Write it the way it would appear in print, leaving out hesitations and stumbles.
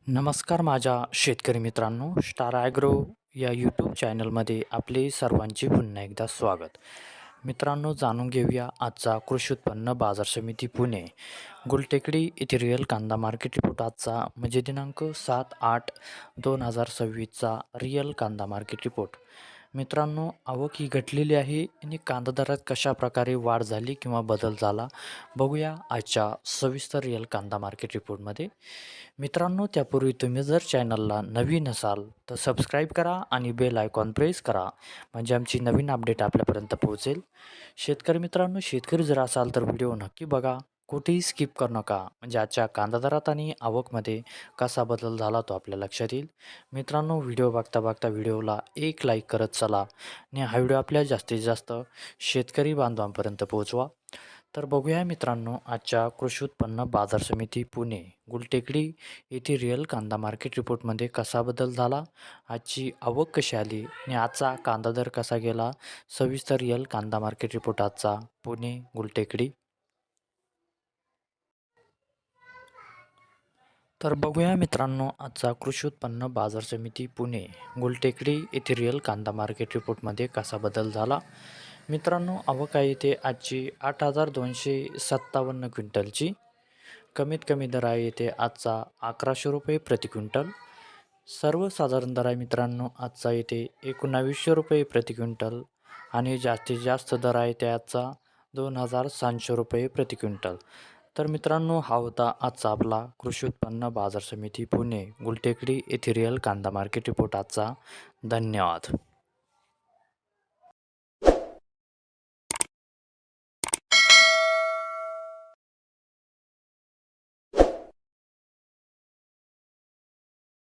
नमस्कार माझ्या शेतकरी मित्रांनो, स्टार ॲग्रो या यूट्यूब चॅनलमध्ये आपले सर्वांचे पुन्हा एकदा स्वागत. मित्रांनो, जाणून घेऊया आजचा कृषी उत्पन्न बाजार समिती पुणे गुलटेकडी येथे रिअल कांदा मार्केट रिपोर्ट आजचा म्हणजे दिनांक 7/8/2026चा रिअल कांदा मार्केट रिपोर्ट. मित्रांनो, आवक ही घटलेली आहे आणि कांदा दरात कशा प्रकारे वाढ झाली किंवा बदल झाला बघूया आजच्या सविस्तर रिअल कांदा मार्केट रिपोर्टमध्ये. मित्रांनो, त्यापूर्वी तुम्ही जर चॅनलला नवीन असाल तर सबस्क्राईब करा आणि बेल आयकॉन प्रेस करा, म्हणजे आमची नवीन अपडेट आपल्यापर्यंत पोहोचेल. शेतकरी मित्रांनो, शेतकरी जर असाल तर व्हिडिओ नक्की बघा, कुठेही स्किप करू नका, म्हणजे आजच्या कांदा दरात आणि आवकमध्ये कसा बदल झाला तो आपल्या लक्षात येईल. मित्रांनो, व्हिडिओ बघता बघता व्हिडिओला एक लाईक करत चला आणि हा व्हिडिओ आपल्या जास्तीत जास्त शेतकरी बांधवांपर्यंत पोहोचवा. तर बघूया मित्रांनो, आजच्या कृषी उत्पन्न बाजार समिती पुणे गुलटेकडी येथे रिअल कांदा मार्केट रिपोर्टमध्ये कसा बदल झाला, आजची आवक कशी आली आणि आजचा कांदा दर कसा गेला. सविस्तर रिअल कांदा मार्केट रिपोर्ट आजचा पुणे गुलटेकडी. तर बघूया मित्रांनो, आजचा कृषी उत्पन्न बाजार समिती पुणे गुलटेकडी येथे रिअल कांदा मार्केट रिपोर्टमध्ये कसा बदल झाला. मित्रांनो, आवक आहे इथे आजची 8,257 क्विंटलची. कमीत कमी दर आहे इथे आजचा 1100 रुपये प्रति क्विंटल. सर्वसाधारण दर आहे मित्रांनो आजचा इथे 1900 रुपये प्रति क्विंटल आणि जास्तीत जास्त दर आहे ते आजचा 2,700 रुपये प्रति क्विंटल. तर मित्रांनो, हा होता आजचा आपला कृषी उत्पन्न बाजार समिती पुणे गुलटेकडी येथे रिअल कांदा मार्केट रिपोर्ट आजचा. धन्यवाद.